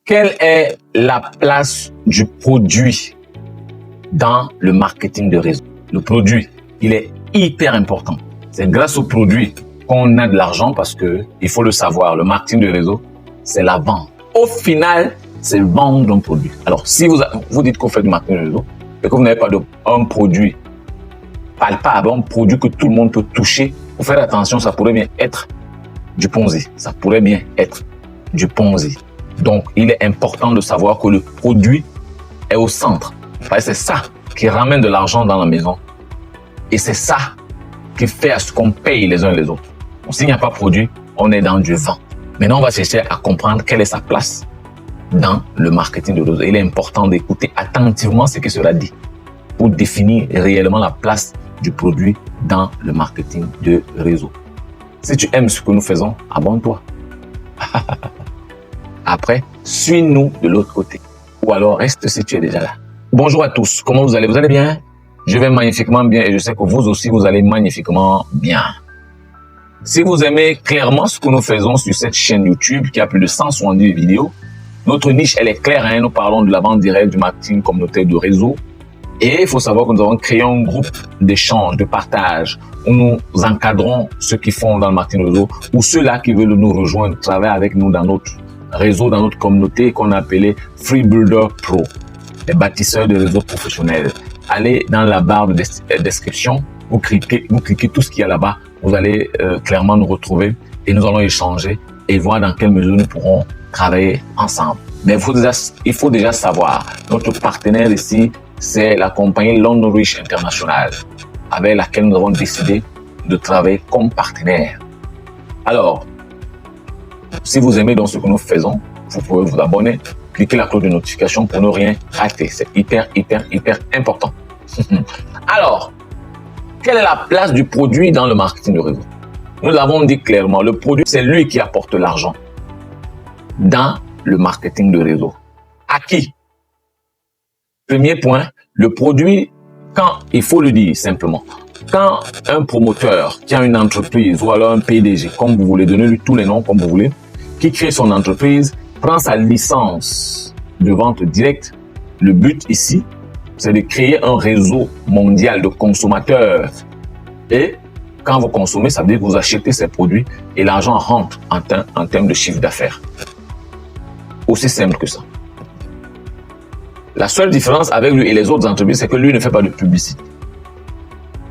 Quelle est la place du produit dans le marketing de réseau? Le produit, il est hyper important. C'est grâce au produit qu'on a de l'argent parce que, il faut le savoir, le marketing de réseau, c'est la vente. Au final, c'est vendre un produit. Alors, si vous dites qu'on fait du marketing de réseau et que vous n'avez pas un produit palpable, un produit que tout le monde peut toucher, vous faites attention, ça pourrait bien être du Ponzi. Ça pourrait bien être du Ponzi. Donc, il est important de savoir que le produit est au centre. Parce que c'est ça qui ramène de l'argent dans la maison. Et c'est ça qui fait à ce qu'on paye les uns et les autres. Donc, s'il n'y a pas de produit, on est dans du vent. Maintenant, on va chercher à comprendre quelle est sa place dans le marketing de réseau. Il est important d'écouter attentivement ce qui sera dit pour définir réellement la place du produit dans le marketing de réseau. Si tu aimes ce que nous faisons, abonne-toi. Après, suis-nous de l'autre côté. Ou alors, reste si tu es déjà là. Bonjour à tous, comment vous allez? Vous allez bien? Je vais magnifiquement bien et je sais que vous aussi, vous allez magnifiquement bien. Si vous aimez clairement ce que nous faisons sur cette chaîne YouTube qui a plus de 170 vidéos, notre niche, elle est claire. Nous parlons de la vente directe, du marketing communautaire de réseau. Et il faut savoir que nous avons créé un groupe d'échange, de partage, où nous encadrons ceux qui font dans le marketing de réseau ou ceux-là qui veulent nous rejoindre, travailler avec nous dans notre réseau, dans notre communauté qu'on a appelé Free Builder Pro, les bâtisseurs de réseaux professionnels. Allez dans la barre de description, vous cliquez tout ce qu'il y a là-bas, vous allez clairement nous retrouver et nous allons échanger et voir dans quelle mesure nous pourrons travailler ensemble. Mais il faut déjà savoir, notre partenaire ici, c'est la compagnie London Rich International, avec laquelle nous avons décidé de travailler comme partenaire. Alors, si vous aimez donc ce que nous faisons, vous pouvez vous abonner, cliquez la cloche de notification pour ne rien rater. C'est hyper important. Alors, quelle est la place du produit dans le marketing de réseau? Nous l'avons dit clairement, le produit, c'est lui qui apporte l'argent dans le marketing de réseau. À qui? Premier point, le produit, quand, il faut le dire simplement, quand un promoteur qui a une entreprise ou alors un PDG, comme vous voulez, donnez-lui tous les noms comme vous voulez, qui crée son entreprise, prend sa licence de vente directe, le but ici, c'est de créer un réseau mondial de consommateurs. Et quand vous consommez, ça veut dire que vous achetez ces produits et l'argent rentre en termes de chiffre d'affaires. Aussi simple que ça. La seule différence avec lui et les autres entreprises, c'est que lui ne fait pas de publicité.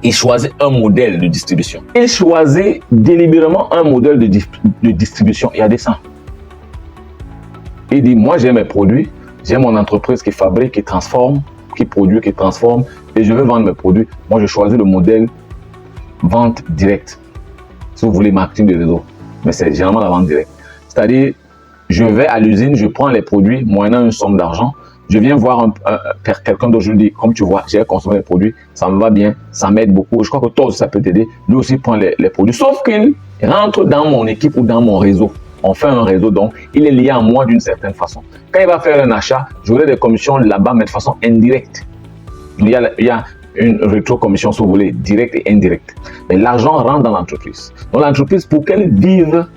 Il choisit un modèle de distribution. Il choisit délibérément un modèle de distribution. Il y a des ça. Il dit, moi j'ai mes produits, j'ai mon entreprise qui fabrique, qui transforme, qui produit, qui transforme, et je veux vendre mes produits. Moi je choisis le modèle vente directe. Si vous voulez marketing de réseau, mais c'est généralement la vente directe. C'est-à-dire, je vais à l'usine, je prends les produits, moyennant une somme d'argent, je viens voir quelqu'un d'autre, je lui dis, comme tu vois, j'ai consommé les produits, ça me va bien, ça m'aide beaucoup, je crois que toi aussi ça peut t'aider. Lui aussi prend les produits, sauf qu'il rentre dans mon équipe ou dans mon réseau. On fait un réseau, donc il est lié à moi d'une certaine façon. Quand il va faire un achat, j'aurai des commissions là-bas, mais de façon indirecte. Il y a une rétro-commission, si vous voulez, directe et indirecte. Mais l'argent rentre dans l'entreprise. Donc l'entreprise, pour qu'elle vive,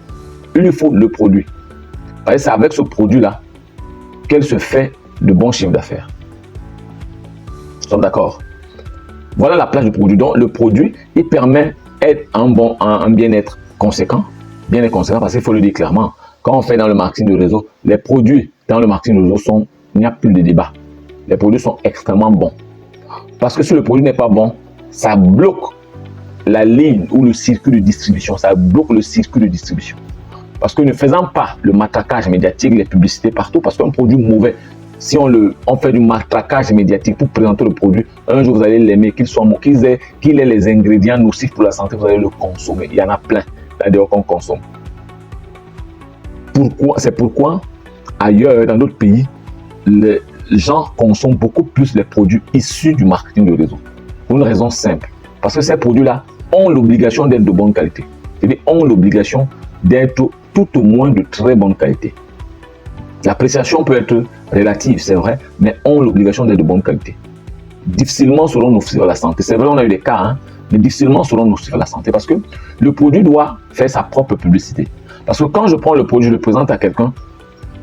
il lui faut le produit. C'est avec ce produit-là qu'elle se fait de bons chiffres d'affaires. Nous sommes d'accord? Voilà la place du produit. Donc, le produit, il permet un bien-être conséquent. Bien-être conséquent parce qu'il faut le dire clairement. Quand on fait dans le marketing de réseau, les produits dans le marketing de réseau il n'y a plus de débat. Les produits sont extrêmement bons. Parce que si le produit n'est pas bon, ça bloque la ligne ou le circuit de distribution. Ça bloque le circuit de distribution. Parce que ne faisant pas le matraquage médiatique, les publicités partout, parce qu'un produit mauvais, si on fait du matraquage médiatique pour présenter le produit, un jour vous allez l'aimer, qu'il ait les ingrédients nocifs pour la santé, vous allez le consommer. Il y en a plein d'ailleurs qu'on consomme. C'est pourquoi ailleurs, dans d'autres pays, les gens consomment beaucoup plus les produits issus du marketing de réseau. Pour une raison simple. Parce que ces produits-là ont l'obligation d'être de bonne qualité. C'est-à-dire ont l'obligation d'être tout au moins de très bonne qualité. L'appréciation peut être relative, c'est vrai, mais ont l'obligation d'être de bonne qualité. Difficilement seront nocifs à la santé. C'est vrai, on a eu des cas, mais difficilement seront nocifs à la santé parce que le produit doit faire sa propre publicité. Parce que quand je prends le produit, je le présente à quelqu'un,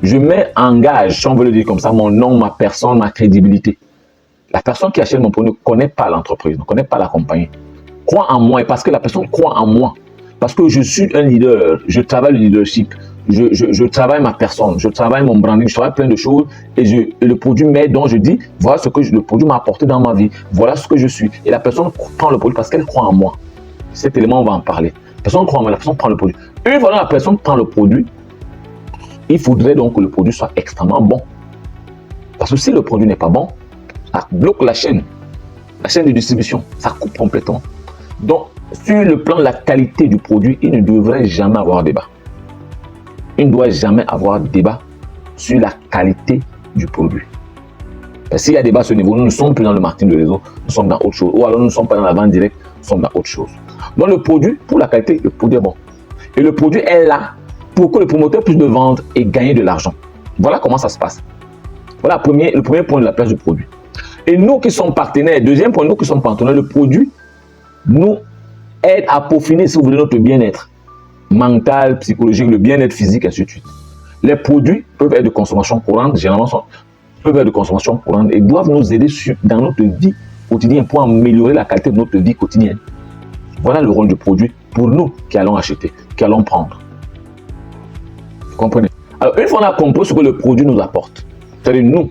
je mets en gage, si on veut le dire comme ça, mon nom, ma personne, ma crédibilité. La personne qui achète mon produit ne connaît pas l'entreprise, ne connaît pas la compagnie. Croit en moi, et parce que la personne croit en moi, parce que je suis un leader, je travaille le leadership, je travaille ma personne, je travaille mon branding, je travaille plein de choses, et le produit m'aide, donc je dis, voilà ce que le produit m'a apporté dans ma vie, voilà ce que je suis. Et la personne prend le produit parce qu'elle croit en moi. Cet élément, on va en parler. La personne croit en moi, la personne prend le produit. Une fois que la personne prend le produit, il faudrait donc que le produit soit extrêmement bon. Parce que si le produit n'est pas bon, ça bloque la chaîne de distribution, ça coupe complètement. Donc, sur le plan de la qualité du produit, il ne devrait jamais avoir débat. Il ne doit jamais avoir débat sur la qualité du produit. S'il y a débat à ce niveau, nous ne sommes plus dans le marketing de réseau, nous sommes dans autre chose. Ou alors nous ne sommes pas dans la vente directe, nous sommes dans autre chose. Donc le produit, pour la qualité, le produit est bon. Et le produit est là pour que le promoteur puisse le vendre et gagner de l'argent. Voilà comment ça se passe. Voilà le premier point de la place du produit. Et nous qui sommes partenaires, deuxième point, nous qui sommes partenaires, le produit nous aide à peaufiner, si vous voulez, notre bien-être mental, psychologique, le bien-être physique, ainsi de suite. Les produits peuvent être de consommation courante, généralement peuvent être de consommation courante et doivent nous aider dans notre vie quotidienne pour améliorer la qualité de notre vie quotidienne. Voilà le rôle du produit pour nous qui allons acheter, qui allons prendre. Vous comprenez? Alors, une fois qu'on a compris ce que le produit nous apporte, c'est-à-dire nous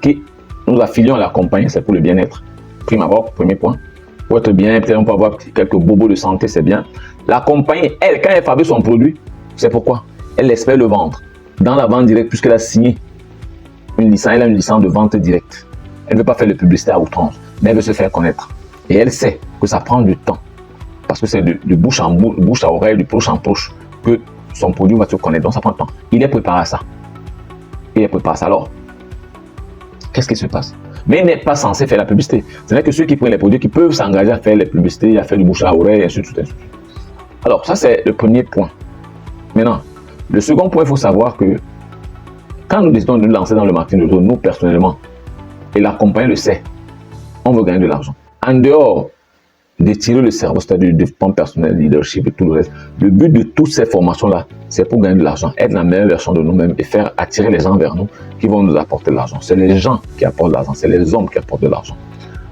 qui nous affilions à la compagnie, c'est pour le bien-être. Prime abord, premier point. Pour être bien, peut-être on peut avoir quelques bobos de santé, c'est bien. La compagnie, elle, quand elle fabrique son produit, c'est pourquoi elle espère le vendre dans la vente directe, puisqu'elle a signé une licence, elle a une licence de vente directe. Elle ne veut pas faire de publicité à outrance, mais elle veut se faire connaître. Et elle sait que ça prend du temps, parce que c'est de bouche à bouche à oreille, de poche en poche, que son produit va se connaître. Donc ça prend du temps. Il est préparé à ça. Il est préparé à ça. Alors, qu'est-ce qui se passe? Mais il n'est pas censé faire la publicité. C'est vrai que ceux qui prennent les produits, qui peuvent s'engager à faire les publicités, à faire du bouche à oreille, et ainsi de suite. Alors, ça, c'est le premier point. Maintenant, le second point, il faut savoir que quand nous décidons de nous lancer dans le marketing de réseau, nous, personnellement, et la compagnie le sait, on veut gagner de l'argent. En dehors d'étirer le cerveau, c'est-à-dire du développement personnel, leadership et tout le reste, le but de toutes ces formations-là, c'est pour gagner de l'argent, être la meilleure version de nous-mêmes et faire attirer les gens vers nous qui vont nous apporter de l'argent. C'est les gens qui apportent de l'argent, c'est les hommes qui apportent de l'argent.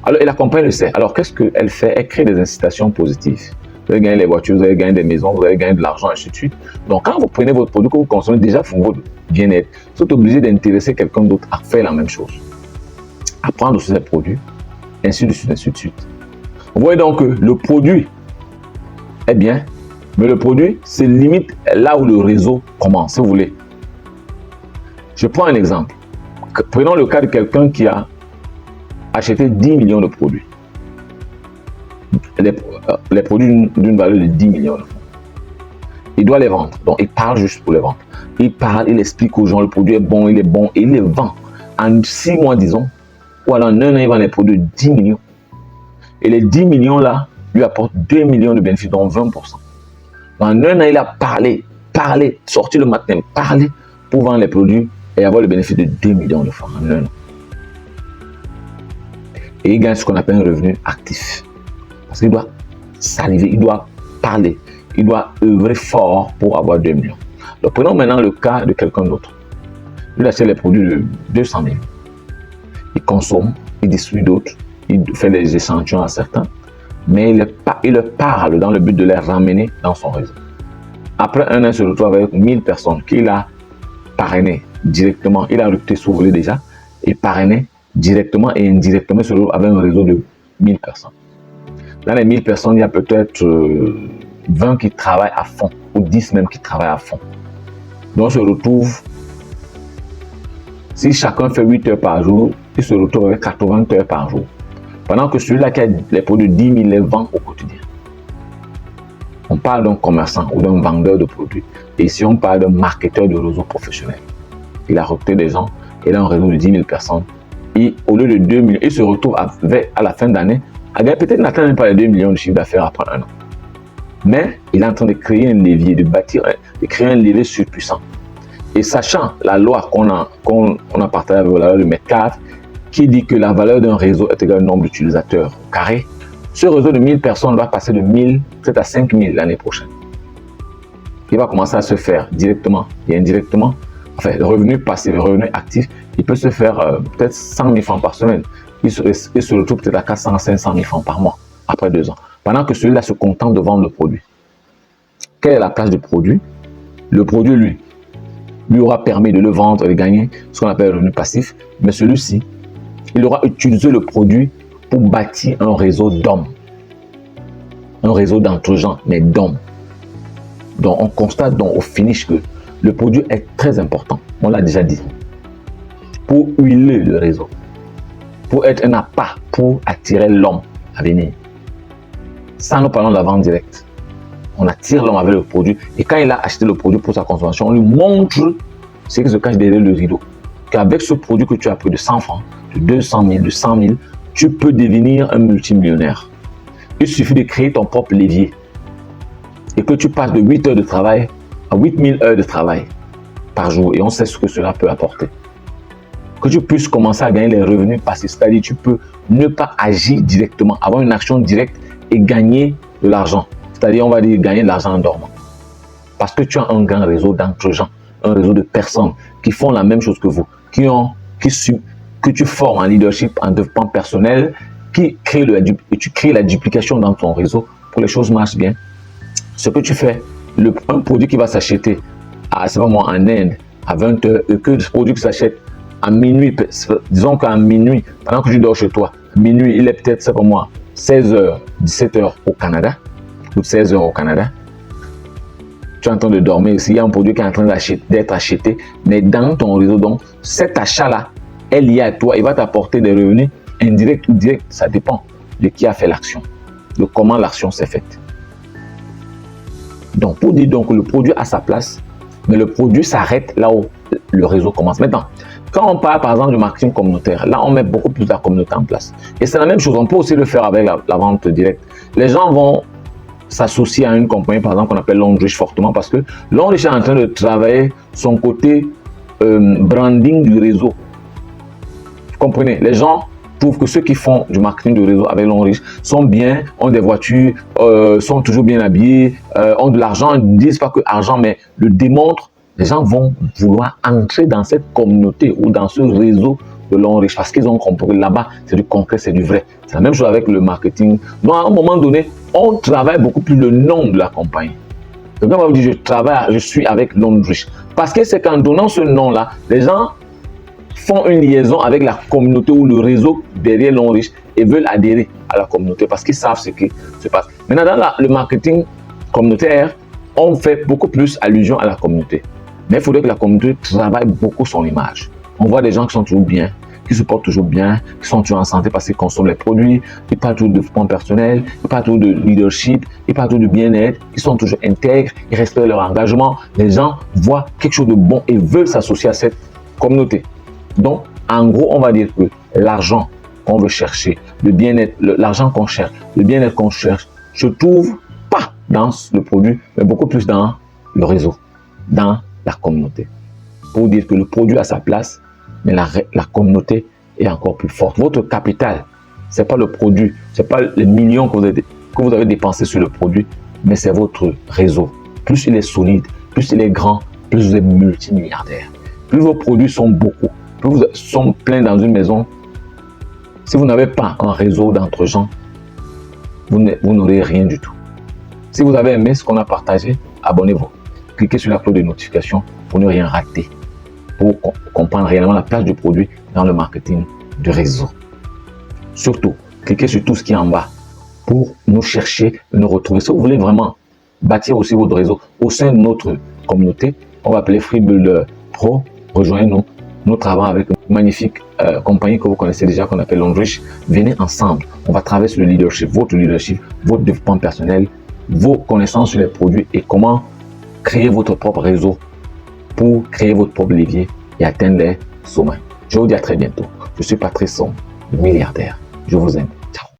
Alors, et la compagnie le sait. Alors, qu'est-ce qu'elle fait? Elle crée des incitations positives. Vous allez gagner les voitures, vous allez gagner des maisons, vous allez gagner de l'argent, ainsi de suite. Donc, quand vous prenez votre produit que vous consommez déjà pour votre bien-être, vous êtes obligé d'intéresser quelqu'un d'autre à faire la même chose, à prendre sur ces produits, ainsi de suite, ainsi de suite. Vous voyez donc que le produit est bien, mais le produit, c'est limite là où le réseau commence, si vous voulez. Je prends un exemple. Prenons le cas de quelqu'un qui a acheté 10 millions de produits. Les produits d'une valeur de 10 millions de francs. Il doit les vendre. Donc, il parle juste pour les vendre. Il parle, il explique aux gens, le produit est bon, et il les vend. En 6 mois, disons, ou alors en un an, il vend les produits de 10 millions. Et les 10 millions là lui apportent 2 millions de bénéfices, donc 20%. En un an, il a parlé, sorti le matin, parlé pour vendre les produits et avoir le bénéfice de 2 millions de francs en un an. Et il gagne ce qu'on appelle un revenu actif. Parce qu'il doit saliver, il doit parler, il doit œuvrer fort pour avoir 2 millions. Donc prenons maintenant le cas de quelqu'un d'autre. Il achète les produits de 200 000. Il consomme, il distribue d'autres, il fait des échantillons à certains, mais il le parle dans le but de les ramener dans son réseau. Après un an, il se retrouve avec 1000 personnes qu'il a parrainées directement. Il a recruté sous volet déjà et parrainé directement et indirectement, il se retrouve avec un réseau de 1000 personnes. Dans les 1000 personnes, il y a peut-être 20 qui travaillent à fond, ou 10 même qui travaillent à fond. Donc, on se retrouve, si chacun fait 8 heures par jour, il se retrouve avec 80 heures par jour. Pendant que celui-là qui a les produits de 10 000 les vend au quotidien. On parle d'un commerçant ou d'un vendeur de produits. Et ici, on parle d'un marketeur de réseau professionnel. Il a recruté des gens, il a un réseau de 10 000 personnes. Et au lieu de 2 millions, il se retrouve à la fin d'année à gagner peut-être n'atteint même pas les 2 millions de chiffre d'affaires après un an. Mais il est en train de créer un levier, de créer un levier surpuissant. Et sachant la loi qu'on a partagée avec la loi de Metcalfe, qui dit que la valeur d'un réseau est égale au nombre d'utilisateurs au carré, ce réseau de 1000 personnes va passer de 1000 peut-être à 5000 l'année prochaine. Il va commencer à se faire directement et indirectement enfin, le revenu passif, le revenu actif, il peut se faire peut-être 100 000 francs par semaine. Il se retrouve peut-être à 400 500 000 francs par mois après 2 ans. Pendant que celui-là se contente de vendre le produit. Quelle est la place du produit? Le produit, lui aura permis de le vendre et de gagner ce qu'on appelle le revenu passif. Mais celui-ci, il aura utilisé le produit pour bâtir un réseau d'hommes. Un réseau d'entre gens, mais d'hommes. Donc, on constate donc au finish que le produit est très important. On l'a déjà dit. Pour huiler le réseau. Pour être un appât, pour attirer l'homme à venir. Ça, nous parlons de la vente directe. On attire l'homme avec le produit. Et quand il a acheté le produit pour sa consommation, on lui montre ce qui se cache derrière le rideau. Qu'avec ce produit que tu as pris de 100 francs, de 200 000, de 100 000, tu peux devenir un multimillionnaire. Il suffit de créer ton propre levier. Et que tu passes de 8 heures de travail à 8000 heures de travail par jour. Et on sait ce que cela peut apporter. Que tu puisses commencer à gagner les revenus passifs. C'est-à-dire tu peux ne pas agir directement, avoir une action directe et gagner de l'argent. C'est-à-dire, on va dire gagner de l'argent en dormant. Parce que tu as un grand réseau d'entre gens, un réseau de personnes qui font la même chose que vous, que tu formes en leadership, en développement personnel, et tu crées la duplication dans ton réseau pour que les choses marchent bien. Ce que tu fais, un produit qui va s'acheter à en Inde à 20 h et que ce produit qui s'achète à minuit, disons qu'à minuit, pendant que tu dors chez toi, minuit, il est peut-être 16 h, 17 h au Canada, ou 16 h au Canada. Tu es en train de dormir, s'il y a un produit qui est en train d'être acheté, mais dans ton réseau, donc cet achat-là est lié à toi, il va t'apporter des revenus indirects ou directs, ça dépend de qui a fait l'action, de comment l'action s'est faite. Donc, pour dire donc que le produit a sa place, mais le produit s'arrête là où le réseau commence. Maintenant, quand on parle par exemple du marketing communautaire, là on met beaucoup plus la communauté en place. Et c'est la même chose, on peut aussi le faire avec la vente directe. Les gens vont s'associer à une compagnie par exemple qu'on appelle Longrich fortement parce que Longrich est en train de travailler son côté branding du réseau. Vous comprenez? Les gens trouvent que ceux qui font du marketing de réseau avec Longrich sont bien, ont des voitures, sont toujours bien habillés, ont de l'argent, ils ne disent pas que argent, mais le démontrent. Les gens vont vouloir entrer dans cette communauté ou dans ce réseau de Longrich parce qu'ils ont compris là-bas, c'est du concret, c'est du vrai. C'est la même chose avec le marketing. Donc, à un moment donné, on travaille beaucoup plus le nom de la compagnie. Donc, on va vous dire, je suis avec Longrich. Parce que c'est qu'en donnant ce nom-là, les gens font une liaison avec la communauté ou le réseau derrière Longrich et veulent adhérer à la communauté parce qu'ils savent ce qui se passe. Maintenant, dans le marketing communautaire, on fait beaucoup plus allusion à la communauté. Mais il faudrait que la communauté travaille beaucoup son image. On voit des gens qui sont toujours bien, qui se portent toujours bien, qui sont toujours en santé parce qu'ils consomment les produits, ils parlent toujours de développement personnel, ils parlent toujours de leadership, ils parlent toujours de bien-être, ils sont toujours intègres, ils respectent leur engagement. Les gens voient quelque chose de bon et veulent s'associer à cette communauté. Donc, en gros, on va dire que l'argent qu'on veut chercher, le bien-être, l'argent qu'on cherche, le bien-être qu'on cherche, se trouve pas dans le produit, mais beaucoup plus dans le réseau, dans la communauté. Pour dire que le produit a sa place, mais la communauté est encore plus forte. Votre capital, ce n'est pas le produit, ce n'est pas les millions que vous avez dépensés sur le produit, mais c'est votre réseau. Plus il est solide, plus il est grand, plus vous êtes multimilliardaire. Plus vos produits sont beaucoup, plus vous sont pleins dans une maison. Si vous n'avez pas un réseau d'entre gens, vous n'aurez rien du tout. Si vous avez aimé ce qu'on a partagé, abonnez-vous. Cliquez sur la cloche de notification pour ne rien rater, pour comprendre réellement la place du produit dans le marketing de réseau. Surtout, cliquez sur tout ce qui est en bas pour nous chercher et nous retrouver. Si vous voulez vraiment bâtir aussi votre réseau au sein de notre communauté, on va appeler FreeBuilder Pro. Rejoignez-nous. Nous travaillons avec une magnifique compagnie que vous connaissez déjà, qu'on appelle Longrich. Venez ensemble. On va travailler sur le leadership, votre développement personnel, vos connaissances sur les produits et comment créer votre propre réseau pour créer votre propre levier et atteindre les sommets. Je vous dis à très bientôt. Je suis Patrice Somb, le milliardaire. Je vous aime. Ciao.